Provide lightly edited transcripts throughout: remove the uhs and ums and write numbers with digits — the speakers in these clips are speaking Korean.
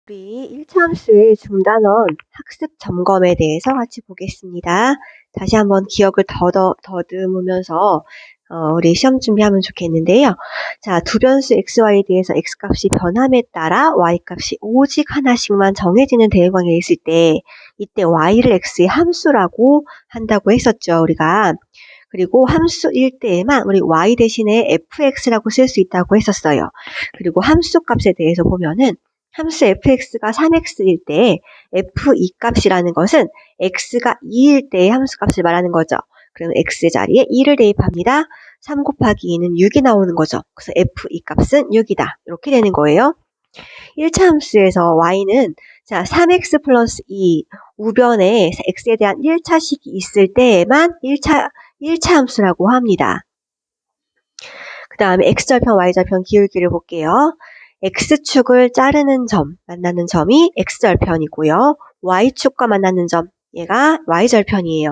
우리 1차 함수의 중단원 학습 점검에 대해서 같이 보겠습니다. 다시 한번 기억을 더듬으면서 우리 시험 준비하면 좋겠는데요. 자, 두 변수 xy에 대해서 x값이 변함에 따라 y값이 오직 하나씩만 정해지는 대응관계에 있을 때 이때 y를 x의 함수라고 한다고 했었죠, 우리가. 그리고 함수일 때에만 우리 y 대신에 fx라고 쓸 수 있다고 했었어요. 그리고 함수 값에 대해서 보면은 함수 fx가 3x일 때 f2 값이라는 것은 x가 2일 때의 함수 값을 말하는 거죠. 그러면 x 자리에 2를 대입합니다. 3 곱하기 2는 6이 나오는 거죠. 그래서 f2 값은 6이다. 이렇게 되는 거예요. 1차 함수에서 y는 자 3x 플러스 2 우변에 x에 대한 1차식이 있을 때에만 1차 함수라고 합니다. 그 다음에 x절편, y절편 기울기를 볼게요. x축을 자르는 점, 만나는 점이 x절편이고요. y축과 만나는 점, 얘가 y절편이에요.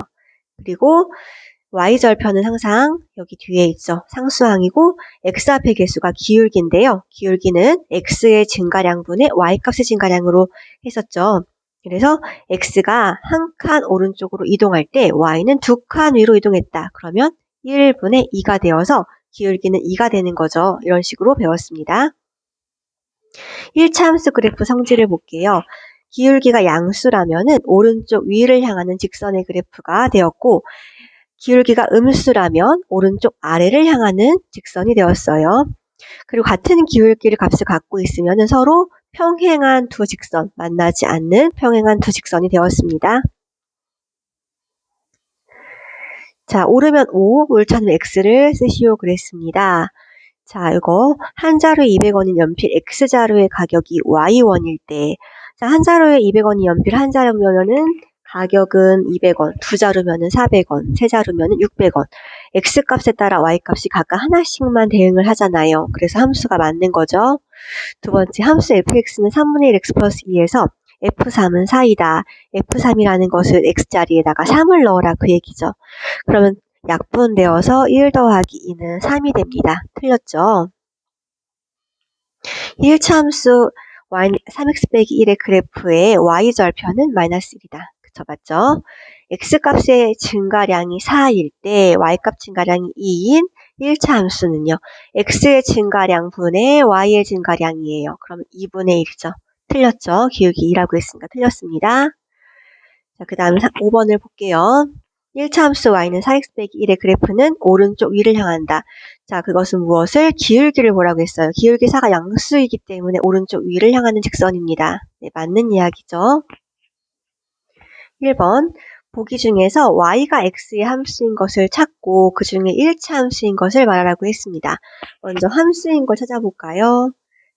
그리고 y절편은 항상 여기 뒤에 있죠. 상수항이고 x 앞의 개수가 기울기인데요. 기울기는 x의 증가량분의 y값의 증가량으로 했었죠. 그래서 x가 한 칸 오른쪽으로 이동할 때 y는 두 칸 위로 이동했다. 그러면 1분의 2가 되어서 기울기는 2가 되는 거죠. 이런 식으로 배웠습니다. 1차 함수 그래프 성질을 볼게요. 기울기가 양수라면은 오른쪽 위를 향하는 직선의 그래프가 되었고 기울기가 음수라면 오른쪽 아래를 향하는 직선이 되었어요. 그리고 같은 기울기를 값을 갖고 있으면 서로 평행한 두 직선, 만나지 않는 평행한 두 직선이 되었습니다. 자, 오르면 5, 울차는 x를 쓰시오 그랬습니다. 자, 이거 한 자루에 200원인 연필 X자루의 가격이 Y1일 때, 자, 한 자루에 200원인 연필 한 자루면은 가격은 200원, 두 자루면은 400원, 세 자루면은 600원. X값에 따라 Y값이 각각 하나씩만 대응을 하잖아요. 그래서 함수가 맞는 거죠. 두 번째, 함수 fx는 3분의 1 x 플러스 2에서 f3은 4이다. f3이라는 것을 x자리에다가 3을 넣어라 그 얘기죠. 그러면 약분되어서 1 더하기 2는 3이 됩니다. 틀렸죠? 1차 함수 3x 빼기 1의 그래프의 y절편은 마이너스 1이다. 그쵸, 맞죠? x값의 증가량이 4일 때 y값 증가량이 2인 1차 함수는요. x의 증가량 분의 y의 증가량이에요. 그럼 2분의 1이죠. 틀렸죠? 기울기 2라고 했으니까 틀렸습니다. 자, 그 다음에 5번을 볼게요. 1차 함수 y는 4x 빼기 1의 그래프는 오른쪽 위를 향한다. 자, 그것은 무엇을? 기울기를 보라고 했어요. 기울기 4가 양수이기 때문에 오른쪽 위를 향하는 직선입니다. 네, 맞는 이야기죠. 1번 보기 중에서 y가 x의 함수인 것을 찾고 그 중에 1차 함수인 것을 말하라고 했습니다. 먼저 함수인 걸 찾아볼까요?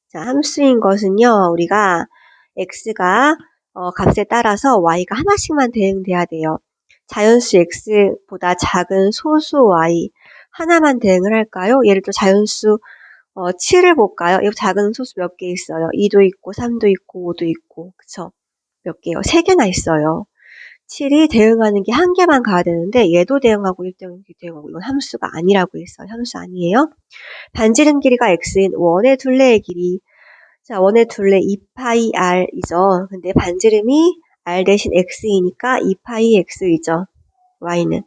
자, 함수인 것은요. 우리가 x가 값에 따라서 y가 하나씩만 대응돼야 돼요. 자연수 x보다 작은 소수 y 하나만 대응을 할까요? 예를 들어 자연수 7을 볼까요? 이 작은 소수 몇 개 있어요? 2도 있고 3도 있고 5도 있고 그쵸? 몇 개요? 3개나 있어요. 7이 대응하는 게 한 개만 가야 되는데 얘도 대응하고 1도 대응하고 이건 함수가 아니라고 했어요. 함수 아니에요. 반지름 길이가 x인 원의 둘레의 길이 자, 원의 둘레 2파이 r이죠. 근데 반지름이 r 대신 x이니까 2파이 x이죠. y는.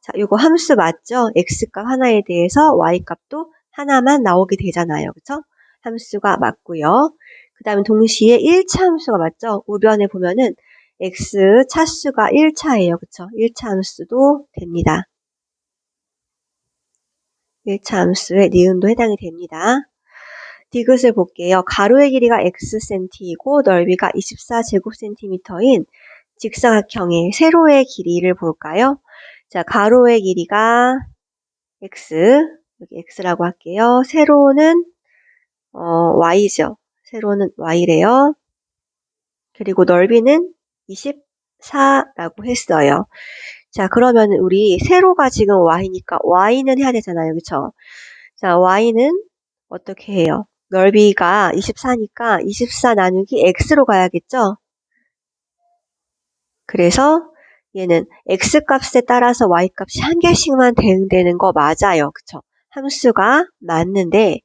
자, 이거 함수 맞죠? x값 하나에 대해서 y값도 하나만 나오게 되잖아요. 그쵸? 함수가 맞고요. 그 다음에 동시에 1차 함수가 맞죠? 우변에 보면은 x 차수가 1차예요. 그쵸? 1차 함수도 됩니다. 1차 함수에 니은도 해당이 됩니다. 디귿을 볼게요. 가로의 길이가 xcm이고 넓이가 24제곱cm인 직사각형의 세로의 길이를 볼까요? 자, 가로의 길이가 x, 여기 x라고 할게요. 세로는 y죠. 세로는 y래요. 그리고 넓이는 24라고 했어요. 자, 그러면 우리 세로가 지금 y니까 y는 해야 되잖아요. 그쵸? 자, y는 어떻게 해요? 넓이가 24니까 24 나누기 x로 가야겠죠? 그래서 얘는 x값에 따라서 y값이 한 개씩만 대응되는 거 맞아요. 그쵸? 함수가 맞는데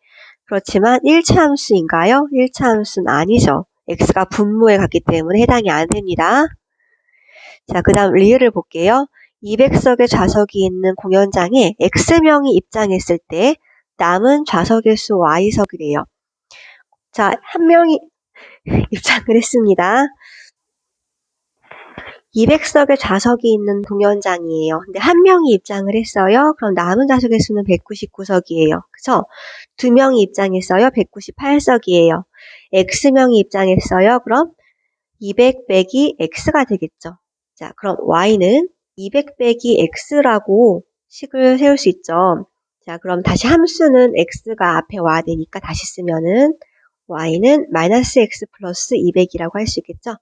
그렇지만 1차 함수인가요? 1차 함수는 아니죠. x가 분모에 갔기 때문에 해당이 안 됩니다. 자, 그 다음 리을을 볼게요. 200석의 좌석이 있는 공연장에 x명이 입장했을 때 남은 좌석의 수 y석이래요. 자, 한 명이 입장을 했습니다. 200석의 좌석이 있는 공연장이에요. 근데 한 명이 입장을 했어요. 그럼 남은 좌석의 수는 199석이에요. 그쵸? 두 명이 입장했어요. 198석이에요. x명이 입장했어요. 그럼 200 빼기 x가 되겠죠. 자, 그럼 y는 200 빼기 x라고 식을 세울 수 있죠. 자, 그럼 다시 함수는 x가 앞에 와야 되니까 다시 쓰면은 y는 마이너스 x 플러스 200이라고 할 수 있겠죠.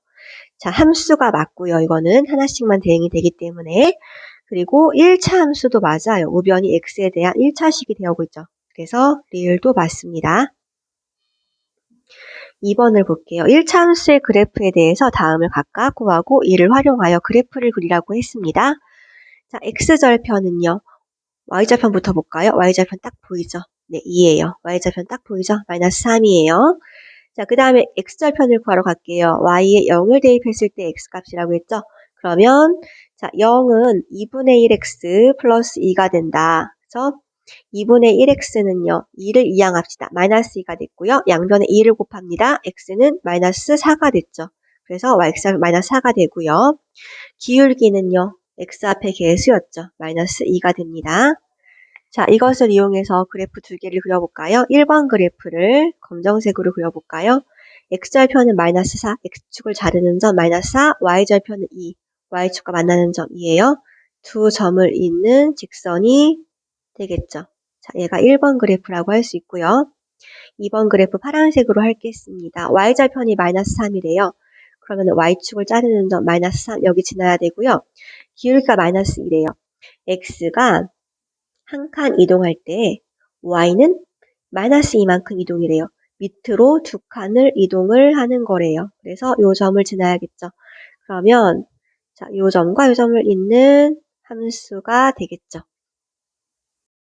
자, 함수가 맞고요. 이거는 하나씩만 대응이 되기 때문에. 그리고 1차 함수도 맞아요. 우변이 x에 대한 1차식이 되어오고 있죠. 그래서 리을도 맞습니다. 2번을 볼게요. 1차 함수의 그래프에 대해서 다음을 각각 구하고 이를 활용하여 그래프를 그리라고 했습니다. 자, x절편은요. y절편부터 볼까요? y절편 딱 보이죠? 네, 2예요. y절편 딱 보이죠? 마이너스 3이에요. 자, 그 다음에 x절편을 구하러 갈게요. y에 0을 대입했을 때 x값이라고 했죠? 그러면 자, 0은 2분의 1x 플러스 2가 된다. 그래서 2분의 1x는요. 2를 이항합시다. 마이너스 2가 됐고요. 양변에 2를 곱합니다. x는 마이너스 4가 됐죠. 그래서 yx는 마이너스 4가 되고요. 기울기는요. x 앞에 개수였죠. 마이너스 2가 됩니다. 자, 이것을 이용해서 그래프 두 개를 그려볼까요? 1번 그래프를 검정색으로 그려볼까요? x절편은 마이너스 4, x축을 자르는 점 마이너스 4, y절편은 2, y축과 만나는 점 2예요. 두 점을 잇는 직선이 되겠죠. 자, 얘가 1번 그래프라고 할 수 있고요. 2번 그래프 파란색으로 할겠습니다. y절편이 마이너스 3이래요. 그러면 y축을 자르는 점 마이너스 3 여기 지나야 되고요. 기울기가 마이너스 2래요. x가 한 칸 이동할 때 y는 마이너스 2만큼 이동이래요. 밑으로 두 칸을 이동을 하는 거래요. 그래서 요 점을 지나야겠죠. 그러면 자, 요 점과 요 점을 잇는 함수가 되겠죠.